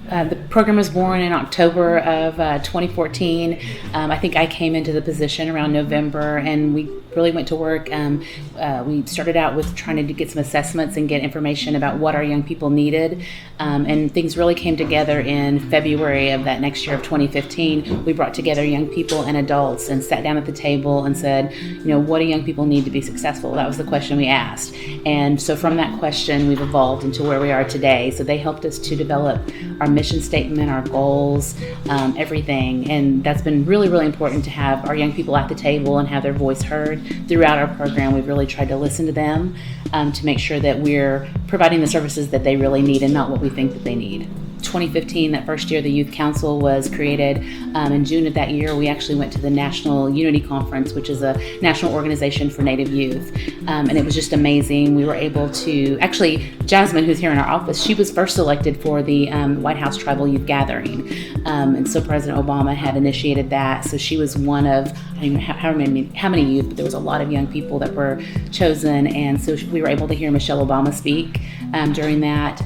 The program was born in October of 2014. I think I came into the position around November, and we really went to work. We started out with trying to get some assessments and get information about what our young people needed, and things really came together in February of that next year of 2015. We brought together young people and adults and sat down at the table and said, what do young people need to be successful? That was the question we asked. And so from that question, we've evolved into where we are today. So they helped us to develop our mission statement, our goals, everything. And that's been really, really important to have our young people at the table and have their voice heard. Throughout our program, we've really tried to listen to them to make sure that we're providing the services that they really need and not what we think that they need. 2015, that first year, the Youth Council was created. In June of that year, we actually went to the National Unity Conference, which is a national organization for Native youth. And it was just amazing. We were able to, actually, Jasmine, who's here in our office, she was first selected for the White House Tribal Youth Gathering. And so President Obama had initiated that. So she was one of, I don't even know how many youth, but there was a lot of young people that were chosen. And so we were able to hear Michelle Obama speak during that.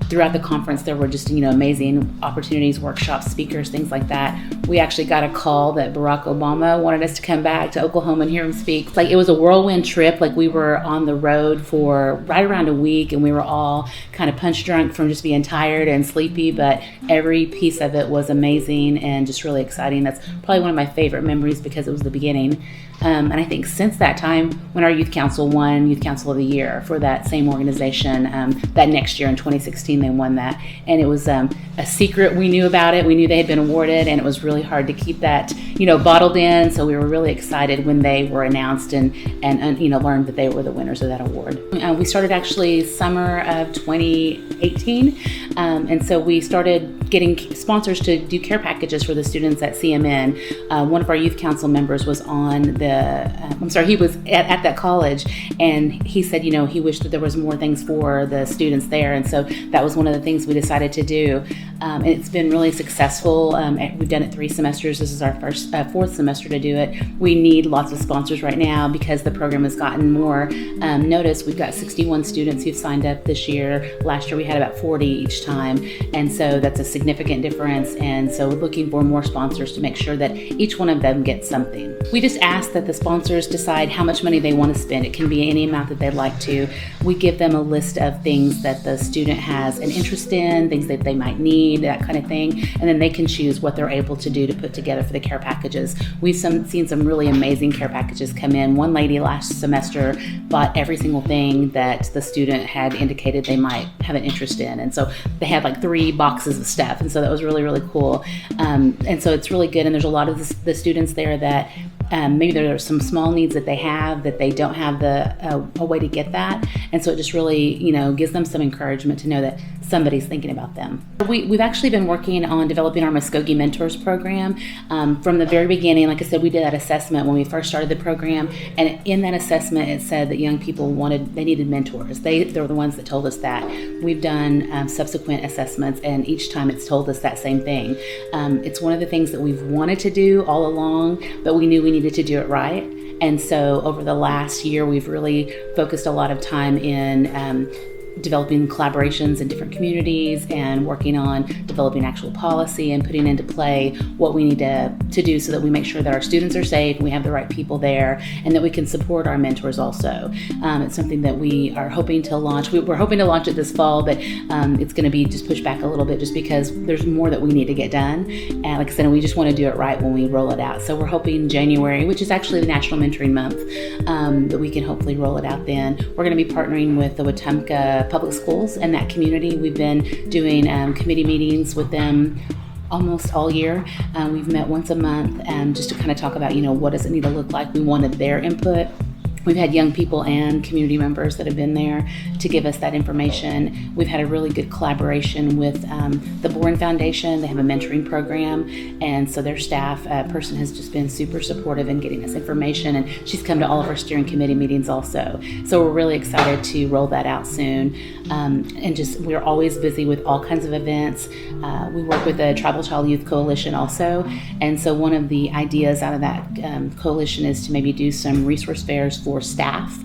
Throughout the conference, there were just, amazing opportunities, workshops, speakers, things like that. We actually got a call that Barack Obama wanted us to come back to Oklahoma and hear him speak. It was a whirlwind trip. We were on the road for right around a week, and we were all kind of punch drunk from just being tired and sleepy, but every piece of it was amazing and just really exciting. That's probably one of my favorite memories because it was the beginning. And I think since that time, when our Youth Council won Youth Council of the Year for that same organization, that next year in 2016, they won that. And it was a secret. We knew about it. We knew they had been awarded, and it was really hard to keep that, bottled in. So we were really excited when they were announced and learned that they were the winners of that award. We started actually summer of 2018. And so we started getting sponsors to do care packages for the students at CMN. One of our Youth Council members was on he was at that college, and he said, he wished that there was more things for the students there. And so that was one of the things we decided to do. And it's been really successful. We've done it 3 semesters. This is our first 4th semester to do it. We need lots of sponsors right now because the program has gotten more notice. We've got 61 students who've signed up this year. Last year we had about 40 each time. And so that's a significant difference. And so we're looking for more sponsors to make sure that each one of them gets something. We just ask that the sponsors decide how much money they want to spend. It can be any amount that they'd like to. We give them a list of things that the student has an interest in, things that they might need, that kind of thing, and then they can choose what they're able to do to put together for the care packages. We've seen some really amazing care packages come in. One lady last semester bought every single thing that the student had indicated they might have an interest in, and so they had 3 boxes of stuff, and so that was really, really cool. And so it's really good, and there's a lot of the students there that maybe there are some small needs that they have that they don't have a way to get that, and so it just really gives them some encouragement to know that somebody's thinking about them. We've actually been working on developing our Mvskoke Mentors program from the very beginning. Like I said, we did that assessment when we first started the program, and in that assessment it said that young people needed mentors. They were the ones that told us that. We've done subsequent assessments, and each time it's told us that same thing. It's one of the things that we've wanted to do all along, but we knew we needed to do it right. And so over the last year, we've really focused a lot of time in developing collaborations in different communities and working on developing actual policy and putting into play what we need to do so that we make sure that our students are safe, we have the right people there, and that we can support our mentors also. It's something that we are hoping to launch. We're hoping to launch it this fall, but it's going to be just pushed back a little bit just because there's more that we need to get done. And like I said, we just want to do it right when we roll it out. So we're hoping January, which is actually the National Mentoring Month, that we can hopefully roll it out then. We're going to be partnering with the Wetumpka Public Schools in that community. We've been doing committee meetings with them almost all year. We've met once a month just to kind of talk about, what does it need to look like. We wanted their input. We've had young people and community members that have been there to give us that information. We've had a really good collaboration with the Boren Foundation. They have a mentoring program, and so their staff person has just been super supportive in getting us information, and she's come to all of our steering committee meetings also. So we're really excited to roll that out soon. And we're always busy with all kinds of events. We work with the Tribal Child Youth Coalition also, and so one of the ideas out of that coalition is to maybe do some resource fairs for staff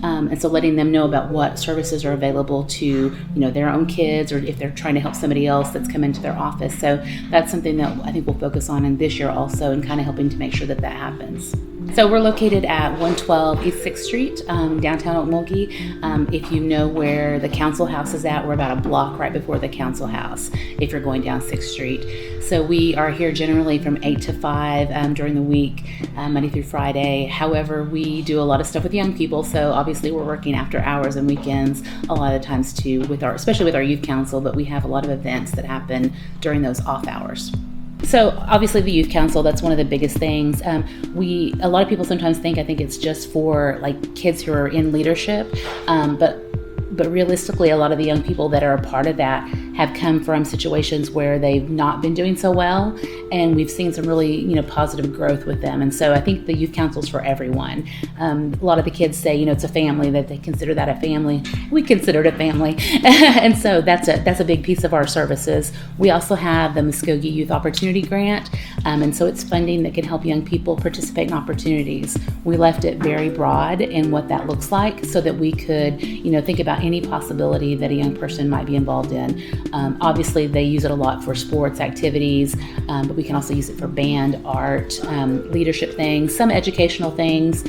And so letting them know about what services are available to, their own kids, or if they're trying to help somebody else that's come into their office. So that's something that I think we'll focus on in this year also, and kind of helping to make sure that happens. So we're located at 112 East 6th Street, downtown Okmulgee. If you know where the council house is at, we're about a block right before the council house if you're going down 6th Street. So we are here generally from 8 to 5 during the week, Monday through Friday. However, we do a lot of stuff with young people, so obviously we're working after hours and weekends a lot of times too, especially with our youth council, but we have a lot of events that happen during those off hours. So obviously the youth council, that's one of the biggest things. A lot of people sometimes think it's just for like kids who are in leadership, but realistically, a lot of the young people that are a part of that have come from situations where they've not been doing so well, and we've seen some really, positive growth with them. And so I think the youth council is for everyone. A lot of the kids say, it's a family, that they consider that a family. We consider it a family, and so that's a big piece of our services. We also have the Mvskoke Youth Opportunity Grant, and so it's funding that can help young people participate in opportunities. We left it very broad in what that looks like, so that we could, think about any possibility that a young person might be involved in. Obviously, they use it a lot for sports activities, but we can also use it for band, art, leadership things, some educational things,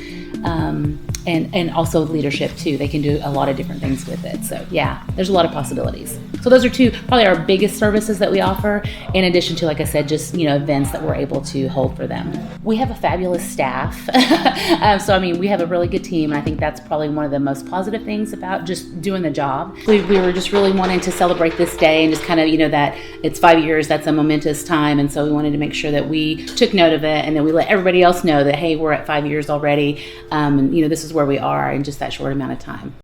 and also leadership too. They can do a lot of different things with it. So yeah, there's a lot of possibilities. So those are probably our biggest services that we offer, in addition to, like I said, just events that we're able to hold for them. We have a fabulous staff. So we have a really good team, and I think that's probably one of the most positive things about just doing the job. We were just really wanting to celebrate this day, and just kind of that it's 5 years. That's a momentous time, and so we wanted to make sure that we took note of it, and then we let everybody else know that, hey, we're at 5 years already, and this is where we are in just that short amount of time.